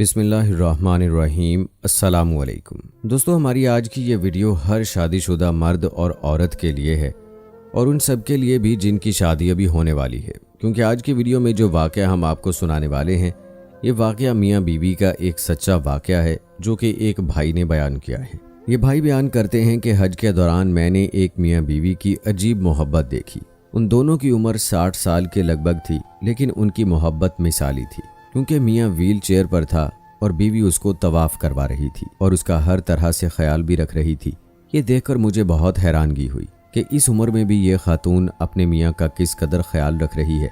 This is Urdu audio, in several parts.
بسم اللہ الرحمن الرحیم۔ السلام علیکم دوستو، ہماری آج کی یہ ویڈیو ہر شادی شدہ مرد اور عورت کے لیے ہے، اور ان سب کے لیے بھی جن کی شادی ابھی ہونے والی ہے، کیونکہ آج کی ویڈیو میں جو واقعہ ہم آپ کو سنانے والے ہیں، یہ واقعہ میاں بیوی کا ایک سچا واقعہ ہے جو کہ ایک بھائی نے بیان کیا ہے۔ یہ بھائی بیان کرتے ہیں کہ حج کے دوران میں نے ایک میاں بیوی کی عجیب محبت دیکھی۔ ان دونوں کی عمر 60 سال کے لگ بھگ تھی، لیکن ان کی محبت مثالی تھی، کیونکہ میاں ویل چیئر پر تھا اور بیوی اس کو طواف کروا رہی تھی اور اس کا ہر طرح سے خیال بھی رکھ رہی تھی۔ یہ دیکھ کر مجھے بہت حیرانگی ہوئی کہ اس عمر میں بھی یہ خاتون اپنے میاں کا کس قدر خیال رکھ رہی ہے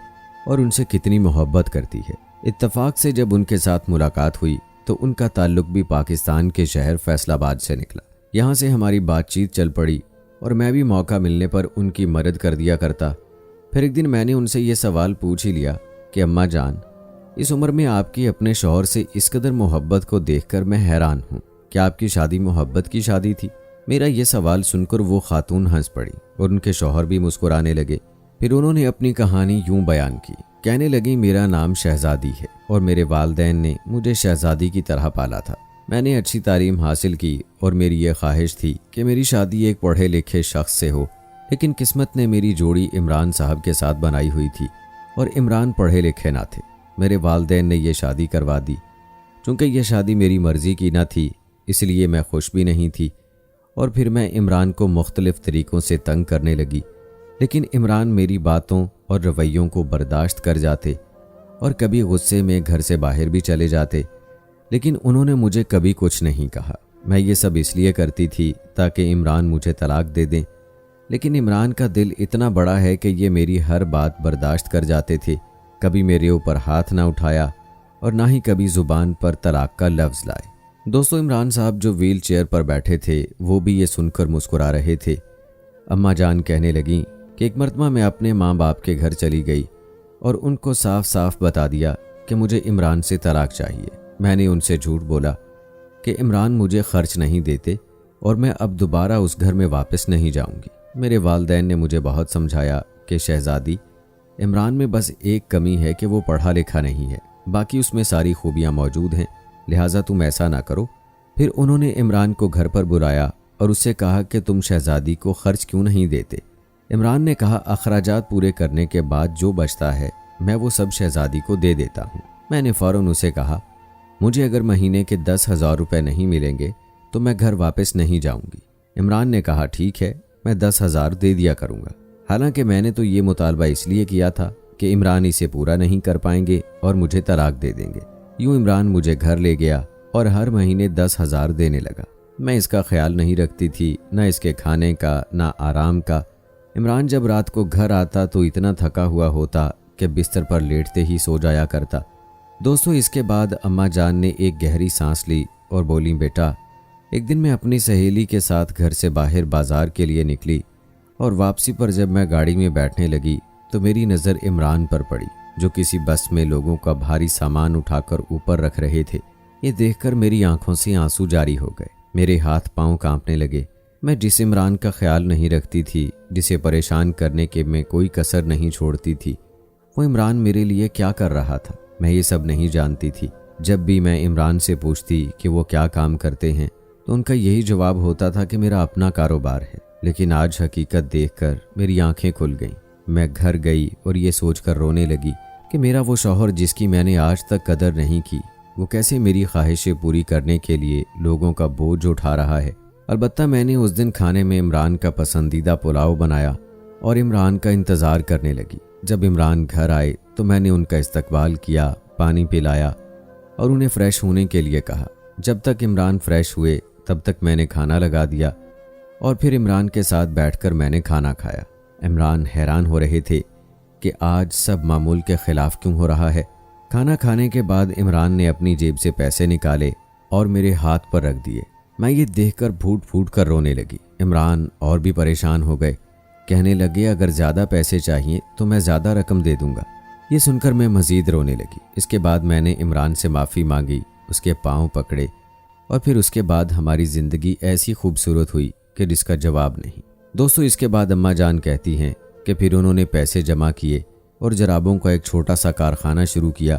اور ان سے کتنی محبت کرتی ہے۔ اتفاق سے جب ان کے ساتھ ملاقات ہوئی تو ان کا تعلق بھی پاکستان کے شہر فیصل آباد سے نکلا۔ یہاں سے ہماری بات چیت چل پڑی اور میں بھی موقع ملنے پر ان کی مدد کر دیا کرتا۔ پھر ایک دن میں نے ان سے یہ سوال پوچھ ہی لیا کہ اماں جان، اس عمر میں آپ کی اپنے شوہر سے اس قدر محبت کو دیکھ کر میں حیران ہوں۔ کیا آپ کی شادی محبت کی شادی تھی؟ میرا یہ سوال سن کر وہ خاتون ہنس پڑی اور ان کے شوہر بھی مسکرانے لگے۔ پھر انہوں نے اپنی کہانی یوں بیان کی، کہنے لگی میرا نام شہزادی ہے اور میرے والدین نے مجھے شہزادی کی طرح پالا تھا۔ میں نے اچھی تعلیم حاصل کی اور میری یہ خواہش تھی کہ میری شادی ایک پڑھے لکھے شخص سے ہو، لیکن قسمت نے میری جوڑی عمران صاحب کے ساتھ بنائی ہوئی تھی اور عمران پڑھے لکھے نہ تھے۔ میرے والدین نے یہ شادی کروا دی۔ چونکہ یہ شادی میری مرضی کی نہ تھی، اس لیے میں خوش بھی نہیں تھی، اور پھر میں عمران کو مختلف طریقوں سے تنگ کرنے لگی، لیکن عمران میری باتوں اور رویوں کو برداشت کر جاتے اور کبھی غصے میں گھر سے باہر بھی چلے جاتے، لیکن انہوں نے مجھے کبھی کچھ نہیں کہا۔ میں یہ سب اس لیے کرتی تھی تاکہ عمران مجھے طلاق دے دیں، لیکن عمران کا دل اتنا بڑا ہے کہ یہ میری ہر بات برداشت کر جاتے تھے، کبھی میرے اوپر ہاتھ نہ اٹھایا اور نہ ہی کبھی زبان پر طلاق کا لفظ لائے۔ دوستو، عمران صاحب جو ویل چیئر پر بیٹھے تھے وہ بھی یہ سن کر مسکرا رہے تھے۔ اماں جان کہنے لگیں کہ ایک مرتبہ میں اپنے ماں باپ کے گھر چلی گئی اور ان کو صاف صاف بتا دیا کہ مجھے عمران سے طلاق چاہیے۔ میں نے ان سے جھوٹ بولا کہ عمران مجھے خرچ نہیں دیتے اور میں اب دوبارہ اس گھر میں واپس نہیں جاؤں گی۔ میرے والدین نے مجھے بہت سمجھایا کہ شہزادی، عمران میں بس ایک کمی ہے کہ وہ پڑھا لکھا نہیں ہے، باقی اس میں ساری خوبیاں موجود ہیں، لہٰذا تم ایسا نہ کرو۔ پھر انہوں نے عمران کو گھر پر بلایا اور اس سے کہا کہ تم شہزادی کو خرچ کیوں نہیں دیتے؟ عمران نے کہا اخراجات پورے کرنے کے بعد جو بچتا ہے میں وہ سب شہزادی کو دے دیتا ہوں۔ میں نے فوراً اسے کہا مجھے اگر مہینے کے 10,000 روپے نہیں ملیں گے تو میں گھر واپس نہیں جاؤں گی۔ عمران نے کہا ٹھیک ہے، میں 10,000 دے دیا کروں گا۔ حالانکہ میں نے تو یہ مطالبہ اس لیے کیا تھا کہ عمران اسے پورا نہیں کر پائیں گے اور مجھے طلاق دے دیں گے۔ یوں عمران مجھے گھر لے گیا اور ہر مہینے 10,000 دینے لگا۔ میں اس کا خیال نہیں رکھتی تھی، نہ اس کے کھانے کا نہ آرام کا۔ عمران جب رات کو گھر آتا تو اتنا تھکا ہوا ہوتا کہ بستر پر لیٹتے ہی سو جایا کرتا۔ دوستو، اس کے بعد اماں جان نے ایک گہری سانس لی اور بولیں بیٹا، ایک دن میں اپنی سہیلی کے ساتھ گھر سے باہر بازار کے لیے نکلی اور واپسی پر جب میں گاڑی میں بیٹھنے لگی تو میری نظر عمران پر پڑی جو کسی بس میں لوگوں کا بھاری سامان اٹھا کر اوپر رکھ رہے تھے۔ یہ دیکھ کر میری آنکھوں سے آنسو جاری ہو گئے، میرے ہاتھ پاؤں کانپنے لگے۔ میں جس عمران کا خیال نہیں رکھتی تھی، جسے پریشان کرنے کے میں کوئی کسر نہیں چھوڑتی تھی، وہ عمران میرے لیے کیا کر رہا تھا میں یہ سب نہیں جانتی تھی۔ جب بھی میں عمران سے پوچھتی کہ وہ کیا کام کرتے ہیں تو ان کا یہی جواب ہوتا تھا کہ میرا اپنا کاروبار ہے، لیکن آج حقیقت دیکھ کر میری آنکھیں کھل گئیں۔ میں گھر گئی اور یہ سوچ کر رونے لگی کہ میرا وہ شوہر جس کی میں نے آج تک قدر نہیں کی، وہ کیسے میری خواہشیں پوری کرنے کے لیے لوگوں کا بوجھ اٹھا رہا ہے۔ البتہ میں نے اس دن کھانے میں عمران کا پسندیدہ پلاؤ بنایا اور عمران کا انتظار کرنے لگی۔ جب عمران گھر آئے تو میں نے ان کا استقبال کیا، پانی پلایا اور انہیں فریش ہونے کے لیے کہا۔ جب تک عمران فریش ہوئے تب تک میں نے کھانا لگا دیا اور پھر عمران کے ساتھ بیٹھ کر میں نے کھانا کھایا۔ عمران حیران ہو رہے تھے کہ آج سب معمول کے خلاف کیوں ہو رہا ہے۔ کھانا کھانے کے بعد عمران نے اپنی جیب سے پیسے نکالے اور میرے ہاتھ پر رکھ دیے۔ میں یہ دیکھ کر پھوٹ پھوٹ کر رونے لگی۔ عمران اور بھی پریشان ہو گئے، کہنے لگے اگر زیادہ پیسے چاہیے تو میں زیادہ رقم دے دوں گا۔ یہ سن کر میں مزید رونے لگی۔ اس کے بعد میں نے عمران سے معافی مانگی، اس کے پاؤں پکڑے اور پھر اس کے بعد ہماری زندگی ایسی خوبصورت ہوئی کہ جس کا جواب نہیں۔ دوستو، اس کے بعد اماں جان کہتی ہیں کہ پھر انہوں نے پیسے جمع کیے اور جرابوں کا ایک چھوٹا سا کارخانہ شروع کیا